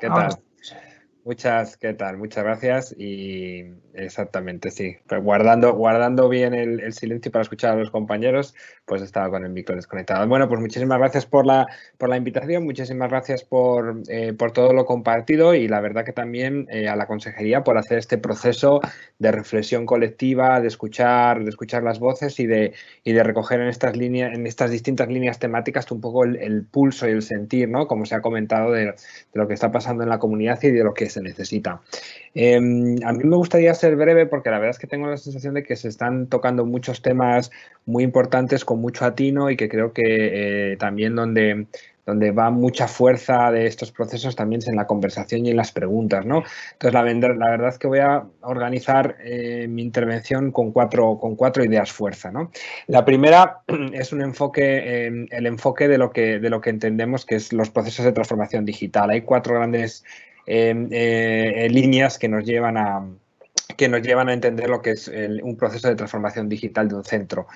¿Qué Ahora, tal? ¿Qué tal? Muchas gracias y exactamente, sí. Pues guardando bien el silencio para escuchar a los compañeros, pues estaba con el micro desconectado. Bueno, pues muchísimas gracias por la invitación, muchísimas gracias por todo lo compartido y la verdad que también a la consejería por hacer este proceso de reflexión colectiva, de escuchar las voces y de recoger en estas líneas, en estas distintas líneas temáticas un poco el pulso y el sentir, ¿no? Como se ha comentado de lo que está pasando en la comunidad y de lo que se necesita. A mí me gustaría ser breve porque la verdad es que tengo la sensación de que se están tocando muchos temas muy importantes con mucho atino y que creo que también donde va mucha fuerza de estos procesos también es en la conversación y en las preguntas, ¿no? Entonces, la verdad es que voy a organizar mi intervención con cuatro ideas fuerza, ¿no? La primera es un enfoque, el enfoque de lo que entendemos que es los procesos de transformación digital. Hay cuatro grandes líneas que nos llevan a entender lo que es un proceso de transformación digital de un centro.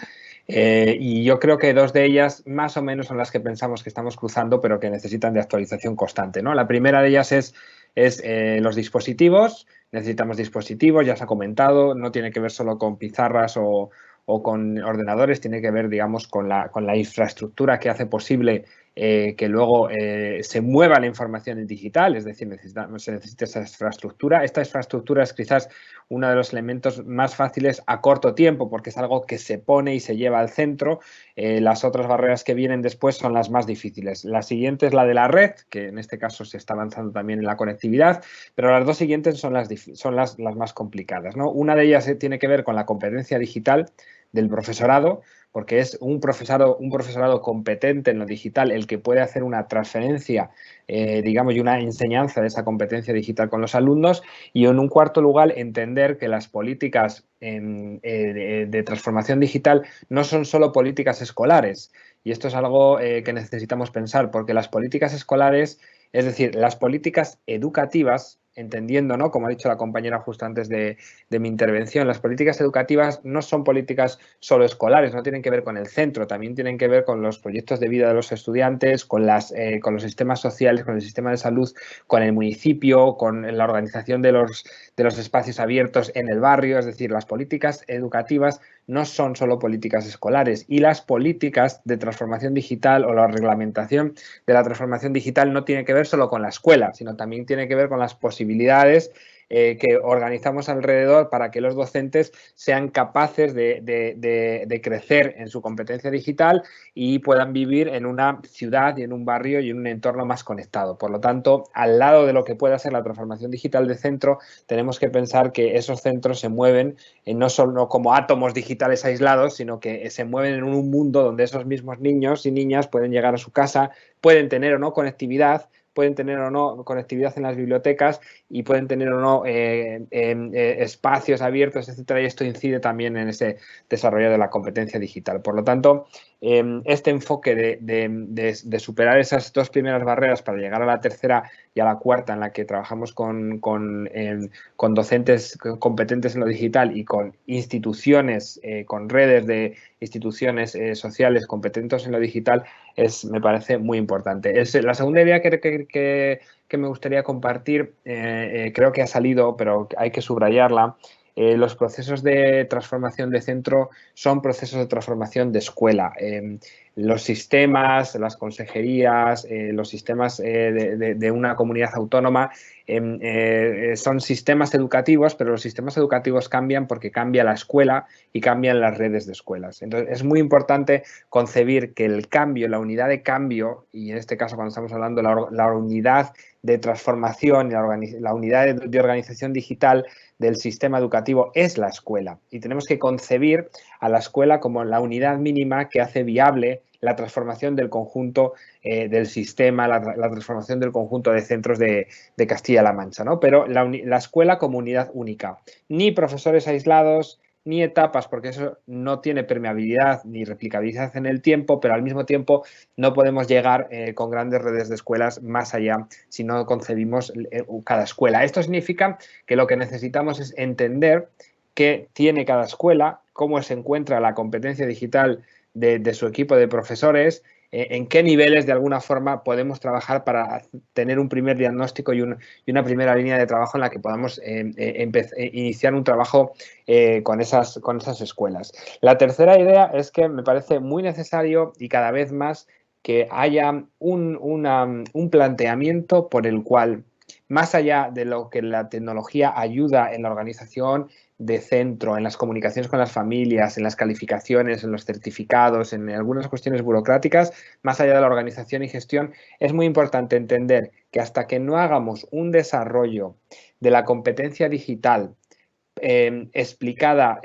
Y yo creo que dos de ellas más o menos son las que pensamos que estamos cruzando, pero que necesitan de actualización constante, ¿no? La primera de ellas es los dispositivos. Necesitamos dispositivos, ya se ha comentado, no tiene que ver solo con pizarras o con ordenadores, tiene que ver, digamos, con la infraestructura que hace posible que luego se mueva la información en digital, es decir, se necesita esa infraestructura. Esta infraestructura es quizás uno de los elementos más fáciles a corto tiempo, porque es algo que se pone y se lleva al centro. Las otras barreras que vienen después son las más difíciles. La siguiente es la de la red, que en este caso se está avanzando también en la conectividad, pero las dos siguientes son las más complicadas, ¿no? Una de ellas tiene que ver con la competencia digital del profesorado, porque es un profesorado competente en lo digital el que puede hacer una transferencia, digamos, y una enseñanza de esa competencia digital con los alumnos. Y en un cuarto lugar, entender que las políticas de transformación digital no son solo políticas escolares. Y esto es algo que necesitamos pensar, porque las políticas escolares, es decir, las políticas educativas, entendiendo, ¿no? Como ha dicho la compañera justo antes de mi intervención, las políticas educativas no son políticas solo escolares, no tienen que ver con el centro, también tienen que ver con los proyectos de vida de los estudiantes, con los sistemas sociales, con el sistema de salud, con el municipio, con la organización de los espacios abiertos en el barrio. Es decir, las políticas educativas no son solo políticas escolares, y las políticas de transformación digital o la reglamentación de la transformación digital no tiene que ver solo con la escuela, sino también tiene que ver con las posibilidades que organizamos alrededor para que los docentes sean capaces de crecer en su competencia digital y puedan vivir en una ciudad y en un barrio y en un entorno más conectado. Por lo tanto, al lado de lo que pueda ser la transformación digital de centro, tenemos que pensar que esos centros se mueven no solo como átomos digitales aislados, sino que se mueven en un mundo donde esos mismos niños y niñas pueden llegar a su casa, pueden tener o no conectividad, pueden tener o no conectividad en las bibliotecas y pueden tener o no espacios abiertos, etcétera, y esto incide también en ese desarrollo de la competencia digital. Por lo tanto, este enfoque de superar esas dos primeras barreras para llegar a la tercera y a la cuarta, en la que trabajamos con docentes competentes en lo digital y con instituciones, con redes de instituciones sociales competentes en lo digital, me parece muy importante. La segunda idea que me gustaría compartir, creo que ha salido, pero hay que subrayarla. Los procesos de transformación de centro son procesos de transformación de escuela. Los sistemas, las consejerías, los sistemas de una comunidad autónoma son sistemas educativos, pero los sistemas educativos cambian porque cambia la escuela y cambian las redes de escuelas. Entonces, es muy importante concebir que el cambio, la unidad de cambio, y en este caso cuando estamos hablando de la unidad de transformación y la unidad de organización digital del sistema educativo es la escuela. Y tenemos que concebir a la escuela como la unidad mínima que hace viable la transformación del conjunto del sistema, la transformación del conjunto de centros de Castilla-La Mancha, ¿no? Pero la escuela como unidad única. Ni profesores aislados, ni etapas, porque eso no tiene permeabilidad ni replicabilidad en el tiempo, pero al mismo tiempo no podemos llegar con grandes redes de escuelas más allá si no concebimos cada escuela. Esto significa que lo que necesitamos es entender qué tiene cada escuela, cómo se encuentra la competencia digital de su equipo de profesores, en qué niveles de alguna forma podemos trabajar para tener un primer diagnóstico y una primera línea de trabajo en la que podamos iniciar un trabajo con esas escuelas. La tercera idea es que me parece muy necesario y cada vez más que haya un planteamiento por el cual, más allá de lo que la tecnología ayuda en la organización de centro, en las comunicaciones con las familias, en las calificaciones, en los certificados, en algunas cuestiones burocráticas, más allá de la organización y gestión, es muy importante entender que hasta que no hagamos un desarrollo de la competencia digital explicada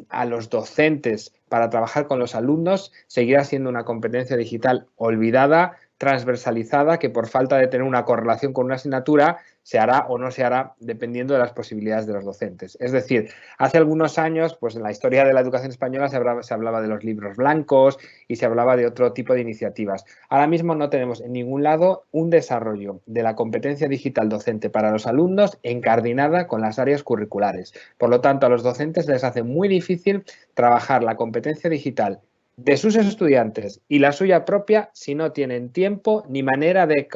a los docentes para trabajar con los alumnos, seguirá siendo una competencia digital olvidada, transversalizada, que por falta de tener una correlación con una asignatura se hará o no se hará dependiendo de las posibilidades de los docentes. Es decir, hace algunos años, pues en la historia de la educación española se hablaba de los libros blancos y se hablaba de otro tipo de iniciativas. Ahora mismo no tenemos en ningún lado un desarrollo de la competencia digital docente para los alumnos encardinada con las áreas curriculares. Por lo tanto, a los docentes les hace muy difícil trabajar la competencia digital de sus estudiantes y la suya propia si no tienen tiempo ni manera de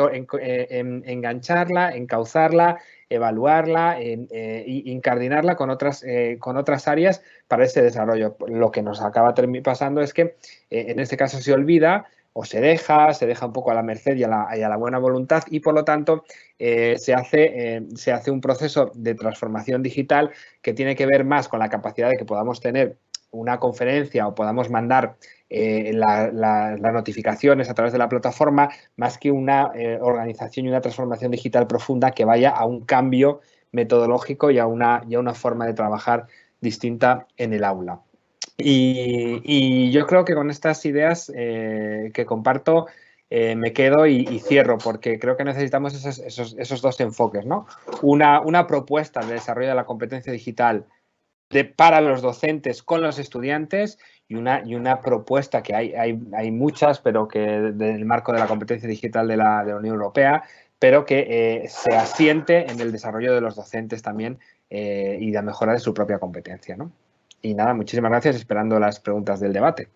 engancharla, encauzarla, evaluarla e incardinarla con otras áreas para ese desarrollo. Lo que nos acaba pasando es que en este caso se olvida o se deja un poco a la merced y a la buena voluntad y por lo tanto se hace un proceso de transformación digital que tiene que ver más con la capacidad de que podamos tener una conferencia o podamos mandar las notificaciones a través de la plataforma, más que una organización y una transformación digital profunda que vaya a un cambio metodológico y a una forma de trabajar distinta en el aula. Y yo creo que con estas ideas que comparto me quedo y cierro, porque creo que necesitamos esos dos enfoques, ¿no? Una propuesta de desarrollo de la competencia digital para los docentes con los estudiantes y una propuesta que hay muchas, pero que del marco de la competencia digital de la Unión Europea, pero que se asiente en el desarrollo de los docentes también y la mejora de su propia competencia, ¿no? Y nada, muchísimas gracias, esperando las preguntas del debate.